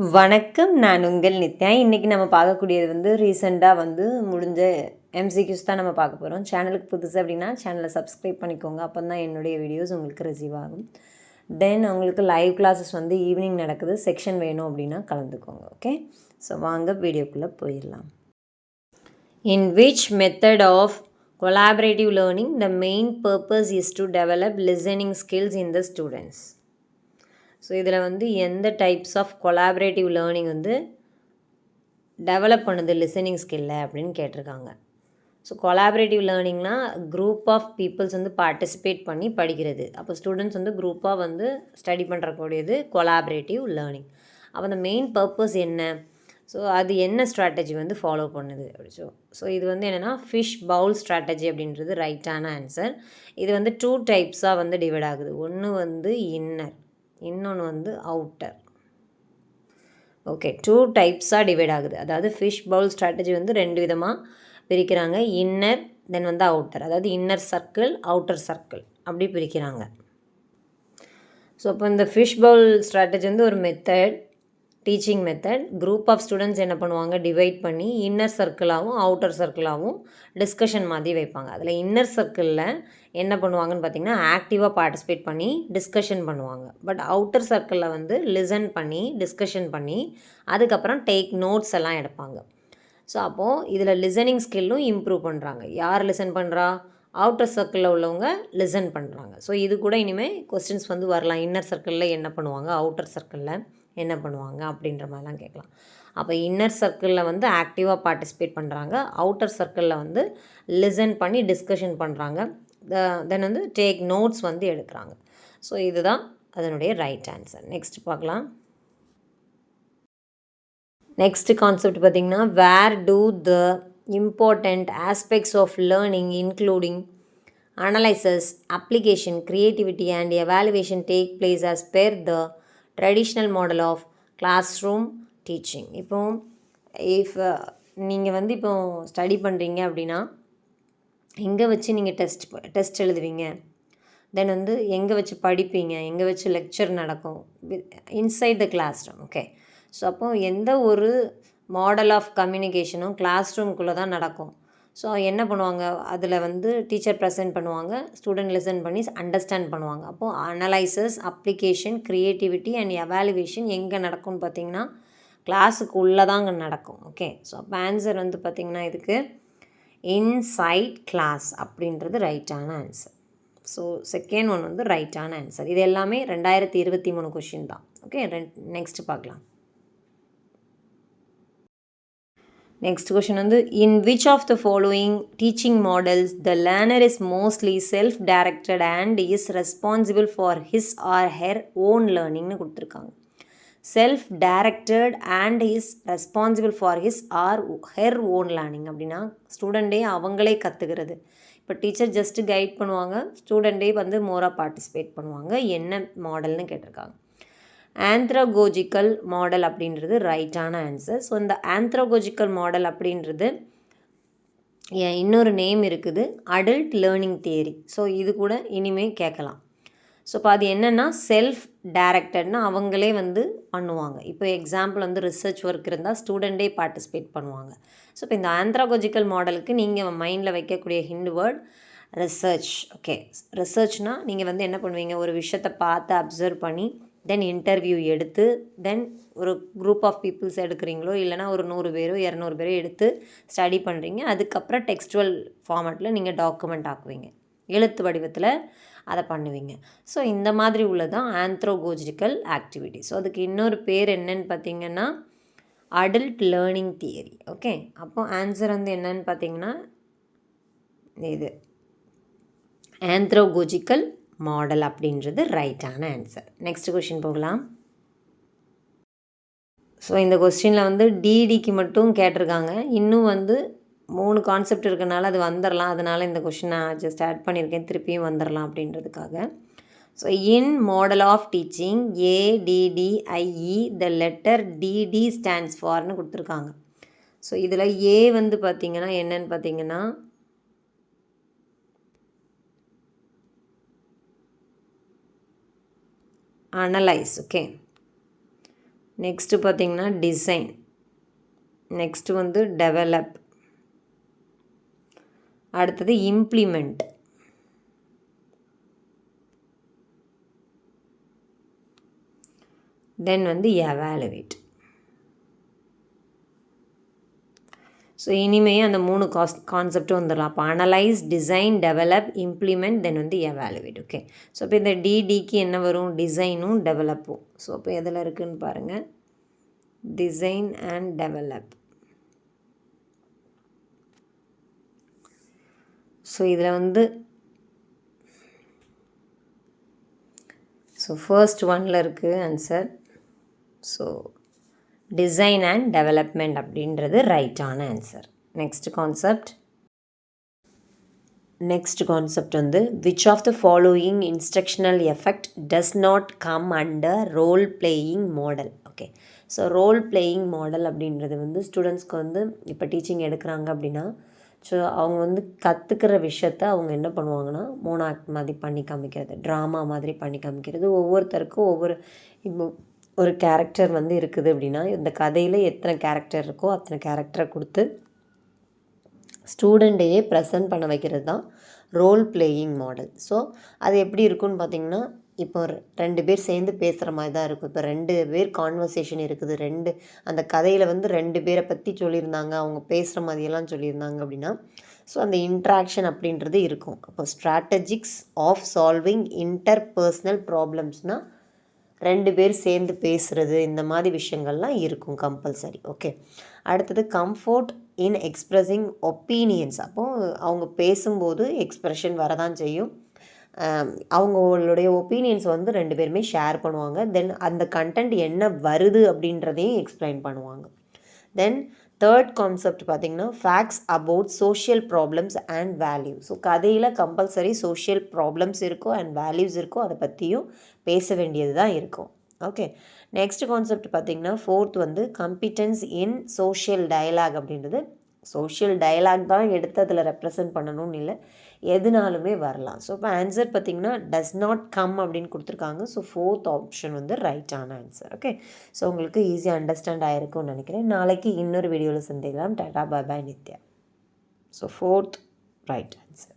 வணக்கம். நான் உங்கள் நித்யா. இன்றைக்கி நம்ம பார்க்கக்கூடியது ரீசெண்டாக முடிஞ்ச எம்சிக்யூஸ் தான் நம்ம பார்க்க போகிறோம். சேனலுக்கு புதுசு அப்படின்னா சேனலை சப்ஸ்கிரைப் பண்ணிக்கோங்க. அப்போ தான் என்னுடைய வீடியோஸ் உங்களுக்கு ரிசீவ் ஆகும். தென் உங்களுக்கு லைவ் கிளாஸஸ் ஈவினிங் நடக்குது. செக்ஷன் வேணும் அப்படின்னா கலந்துக்கோங்க. ஓகே, ஸோ வாங்க வீடியோக்குள்ளே போயிடலாம். In which method of collaborative learning the main purpose is to develop listening skills in the students. So இதில் எந்த types of collaborative learning develop பண்ணுது லிசனிங் ஸ்கில்லை அப்படின்னு கேட்டிருக்காங்க. ஸோ கொலாபரேட்டிவ் லேர்னிங்னால் குரூப் ஆஃப் பீப்புள்ஸ் பார்ட்டிசிபேட் பண்ணி படிக்கிறது. அப்போ ஸ்டூடெண்ட்ஸ் குரூப்பாக ஸ்டடி பண்ணுறக்கூடியது கொலாபரேட்டிவ் லேர்னிங். அப்போ அந்த மெயின் பர்பஸ் என்ன, ஸோ அது என்ன ஸ்ட்ராட்டஜி ஃபாலோ பண்ணுது அப்படி. ஸோ இது என்னென்னா ஃபிஷ் பவுல் ஸ்ட்ராட்டஜி அப்படின்றது ரைட்டான ஆன்சர். இது 2 டைப்ஸாக டிவைட் ஆகுது. ஒன்று இன்னர், இன்னொன்று அவுட்டர். ஓகே, 2 டைப்ஸாக டிவைட் ஆகுது. அதாவது ஃபிஷ் பவுல் ஸ்ட்ராட்டஜி 2 விதமாக பிரிக்கிறாங்க. இன்னர் தென் அவுட்டர், அதாவது இன்னர் சர்க்கிள் அவுட்டர் சர்க்கிள் அப்படி பிரிக்கிறாங்க. ஸோ இப்போ இந்த ஃபிஷ் பவுல் ஸ்ட்ராட்டஜி ஒரு method, teaching method. Group of students என்ன பண்ணுவாங்க, டிவைட் பண்ணி இன்னர் சர்க்கிளாகவும் அவுட்டர் சர்க்கிளாகவும் டிஸ்கஷன் மாதிரி வைப்பாங்க. அதில் இன்னர் சர்க்கிளில் என்ன பண்ணுவாங்கன்னு பார்த்திங்கன்னா ஆக்டிவாக பார்ட்டிசிபேட் பண்ணி டிஸ்கஷன் பண்ணுவாங்க. பட் அவுட்டர் சர்க்கிளில் லிசன் பண்ணி டிஸ்கஷன் பண்ணி அதுக்கப்புறம் டேக் நோட்ஸ் எல்லாம் எடுப்பாங்க. ஸோ அப்போது இதில் லிசனிங் ஸ்கில்லும் இம்ப்ரூவ் பண்ணுறாங்க. யார் லிசன் பண்ணுறா, அவுட்டர் சர்க்கிளில் உள்ளவங்க லிசன் பண்ணுறாங்க. ஸோ இது கூட இனிமேல் கொஸ்டின்ஸ் வரலாம். இன்னர் சர்க்கிளில் என்ன பண்ணுவாங்க, அவுட்டர் சர்க்கிளில் என்ன பண்ணுவாங்க அப்படின்ற மாதிரிலாம் கேட்கலாம். அப்போ இன்னர் சர்க்கிளில் ஆக்டிவாக பார்ட்டிசிபேட் பண்ணுறாங்க, அவுட்டர் சர்க்கிளில் லிசன் பண்ணி டிஸ்கஷன் பண்ணுறாங்க, தென் டேக் நோட்ஸ் எடுக்கிறாங்க. ஸோ இதுதான் அதனுடைய ரைட் ஆன்சர். நெக்ஸ்ட் பார்க்கலாம். நெக்ஸ்ட் கான்செப்ட் பார்த்திங்கன்னா, where do the important aspects of learning including analysis, application, creativity and evaluation take place as per the traditional model of classroom teaching. இப்போ நீங்கள் இப்போ study பண்ணுறீங்க அப்படின்னா எங்கே வச்சு நீங்கள் டெஸ்ட் எழுதுவீங்க, தென் எங்கே வச்சு படிப்பீங்க, எங்கே வச்சு லெக்சர் நடக்கும், inside the classroom. Okay, so அப்போது எந்த ஒரு மாடல் ஆஃப் கம்யூனிகேஷனும் கிளாஸ் ரூம்குள்ளே தான் நடக்கும். ஸோ என்ன பண்ணுவாங்க, அதில் டீச்சர் ப்ரெசென்ட் பண்ணுவாங்க, ஸ்டூடெண்ட் லிசன் பண்ணி அண்டர்ஸ்டாண்ட் பண்ணுவாங்க. அப்போது analysis, application, creativity and evaluation எங்கே நடக்கும்னு பார்த்திங்கன்னா கிளாஸுக்கு உள்ளே தான் அங்கே நடக்கும். ஓகே, ஸோ அப்போ ஆன்சர் பார்த்திங்கன்னா இதுக்கு இன்சைட் கிளாஸ் அப்படின்றது ரைட்டான ஆன்சர். ஸோ செகண்ட் ஒன் ரைட்டான ஆன்சர். இது எல்லாமே 2023 கொஷின் தான். ஓகே, நெக்ஸ்ட் பார்க்கலாம். Next question in which of the following teaching models the learner is mostly self-directed and is responsible for his or her own learningனு கொடுத்துருக்காங்க. self-directed and is responsible for his or her own learning அப்படின்னா ஸ்டூடெண்ட்டே அவங்களே கற்றுக்கிறது. இப்போ teacher just guide பண்ணுவாங்க, ஸ்டூடெண்ட்டே மோராக participate பண்ணுவாங்க. என்ன மாடல்னு கேட்டிருக்காங்க. ஆந்த்ரோகோஜிக்கல் மாடல் அப்படின்றது ரைட்டான ஆன்சர். ஸோ இந்த ஆந்த்ரோகோஜிக்கல் மாடல் அப்படின்றது இன்னொரு நேம் இருக்குது, அடல்ட் லேர்னிங் தியரி. ஸோ இது கூட இனிமேல் கேட்கலாம். ஸோ இப்போ அது என்னென்னா செல்ஃப் டைரக்டட்னா அவங்களே பண்ணுவாங்க. இப்போ எக்ஸாம்பிள் ரிசர்ச் ஒர்க் இருந்தால் ஸ்டூடெண்ட்டே பார்ட்டிசிபேட் பண்ணுவாங்க. ஸோ இப்போ இந்த ஆந்த்ரோகோஜிக்கல் மாடலுக்கு நீங்கள் மைண்டில் வைக்கக்கூடிய ஹிண்ட் வேர்ட் ரிசர்ச். ஓகே, ரிசர்ச்னால் நீங்கள் என்ன பண்ணுவீங்க, ஒரு விஷயத்தை பார்த்து அப்சர்வ் பண்ணி தென் இன்டர்வியூ எடுத்து தென் ஒரு குரூப் ஆஃப் பீப்புள்ஸ் எடுக்கிறீங்களோ இல்லைனா ஒரு 100 பேரோ 200 பேரோ எடுத்து ஸ்டடி பண்ணுறீங்க. அதுக்கப்புறம் டெக்ஸ்டுவல் ஃபார்மேட்டில் நீங்கள் டாக்குமெண்ட் ஆக்குவீங்க, எழுத்து வடிவத்தில் அதை பண்ணுவீங்க. ஸோ இந்த மாதிரி உள்ளதான் ஆந்த்ரோகோஜிக்கல் ஆக்டிவிட்டி. ஸோ அதுக்கு இன்னொரு பேர் என்னன்னு பார்த்தீங்கன்னா அடல்ட் லேர்னிங் தியரி. ஓகே, அப்போ ஆன்சர் என்னன்னு பார்த்தீங்கன்னா இது ஆந்த்ரோகோஜிக்கல் மாடல் அப்படின்றது ரைட்டான ஆன்சர். நெக்ஸ்ட் கொஷின் போகலாம். ஸோ இந்த கொஸ்டினில் டிடிக்கு மட்டும் கேட்டிருக்காங்க. இன்னும் 3 கான்செப்ட் இருக்கனால அது வந்துடலாம். அதனால் இந்த கொஷின் நான் ஜஸ்ட் ஆட் பண்ணியிருக்கேன், திருப்பியும் வந்துடலாம் அப்படின்றதுக்காக. So in model of teaching ADDIE the letter DD stands ஃபார்னு கொடுத்துருக்காங்க. ஸோ இதில் ஏ பார்த்திங்கன்னா என்னன்னு பார்த்தீங்கன்னா analyze. Okay, நெக்ஸ்ட்டு பார்த்திங்கன்னா டிசைன், நெக்ஸ்ட்டு வந்து டெவலப், அடுத்தது இம்ப்ளிமெண்ட், தென் வந்து எவாலுவேட். ஸோ இனிமேல் அந்த 3 கான்செப்டும் வந்துடலாம். அப்போ analyse, design, develop, implement, then வந்து எவாலுவேட். ஓகே. ஸோ இப்போ இந்த டிக்கு என்ன வரும்? டிசைனும் டெவலப்பும். ஸோ இப்போ எதில் இருக்குதுன்னு பாருங்கள், டிசைன் அண்ட் டெவலப். ஸோ இதில் வந்து ஸோ ஃபர்ஸ்ட் ஒன்னில் இருக்குது answer. So design and development அப்படின்றது ரைட்டான ஆன்சர். நெக்ஸ்ட் கான்செப்ட் வந்து which of the following instructional effect does not come under role playing model. Okay. So role playing model அப்படின்றது வந்து ஸ்டூடெண்ட்ஸ்க்கு வந்து இப்போ டீச்சிங் எடுக்கிறாங்க அப்படின்னா, ஸோ அவங்க வந்து கற்றுக்கிற விஷயத்த அவங்க என்ன பண்ணுவாங்கன்னா மோனோ ஆக்ட் மாதிரி பண்ணி காமிக்கிறது, ட்ராமா மாதிரி பண்ணி காமிக்கிறது. ஒவ்வொருத்தருக்கும் ஒவ்வொரு இப்போ ஒரு கேரக்டர் வந்து இருக்குது அப்படின்னா, இந்த கதையில் எத்தனை கேரக்டர் இருக்கோ அத்தனை கேரக்டரை கொடுத்து ஸ்டூடெண்ட்டையே ப்ரெசன்ட் பண்ண வைக்கிறது தான் ரோல் பிளேயிங் மாடல். ஸோ அது எப்படி இருக்குன்னு பார்த்திங்கன்னா, இப்போ 2 பேர் சேர்ந்து பேசுகிற மாதிரி தான் இருக்கும். இப்போ 2 பேர் கான்வர்சேஷன் இருக்குது, அந்த கதையில் வந்து 2 பேரை பற்றி சொல்லியிருந்தாங்க, அவங்க பேசுகிற மாதிரியெல்லாம் சொல்லியிருந்தாங்க அப்படின்னா, ஸோ அந்த இன்ட்ராக்ஷன் அப்படின்றது இருக்கும். அப்போ ஸ்ட்ராட்டஜிக்ஸ் ஆஃப் சால்விங் இன்டர்பர்சனல் ப்ராப்ளம்ஸ்னால் 2 பேர் சேர்ந்து பேசுகிறது, இந்த மாதிரி விஷயங்கள்லாம் இருக்கும் கம்பல்சரி. ஓகே. அடுத்தது கம்ஃபோர்ட் இன் எக்ஸ்ப்ரெஸிங் ஒப்பீனியன்ஸ். அப்போது அவங்க பேசும்போது எக்ஸ்ப்ரெஷன் வரதான் செய்யும். அவங்களுடைய ஒப்பீனியன்ஸ் வந்து 2 பேருமே ஷேர் பண்ணுவாங்க. தென் அந்த கண்டென்ட் என்ன வருது அப்படின்றதையும் எக்ஸ்பிளைன் பண்ணுவாங்க. தென் தேர்ட் கான்செப்ட் பார்த்திங்கன்னா facts about social problems and value. So கதையில் கம்பல்சரி சோஷியல் ப்ராப்ளம்ஸ் இருக்கும் அண்ட் வேல்யூஸ் இருக்கும், அதை பற்றியும் பேச வேண்டியது தான் இருக்கும். ஓகே. நெக்ஸ்ட் கான்செப்ட் பார்த்திங்கன்னா ஃபோர்த் வந்து கம்பிட்டன்ஸ் இன் சோஷியல் டயலாக் அப்படின்றது. சோஷியல் டயலாக் தான் எடுத்து அதில் ரெப்ரசன்ட் பண்ணணும்னு இல்லை, எதுனாலுமே வரலாம். ஸோ இப்போ ஆன்சர் பார்த்திங்கன்னா டஸ் நாட் கம் அப்படின்னு கொடுத்துருக்காங்க. ஸோ ஃபோர்த் ஆப்ஷன் வந்து ரைட்டான ஆன்சர். ஓகே. ஸோ உங்களுக்கு ஈஸியாக அண்டர்ஸ்டாண்ட் ஆகிருக்கும்னு நினைக்கிறேன். நாளைக்கு இன்னொரு வீடியோவில் சந்திக்கலாம். Tata, bye bye, Nithya. So fourth right answer.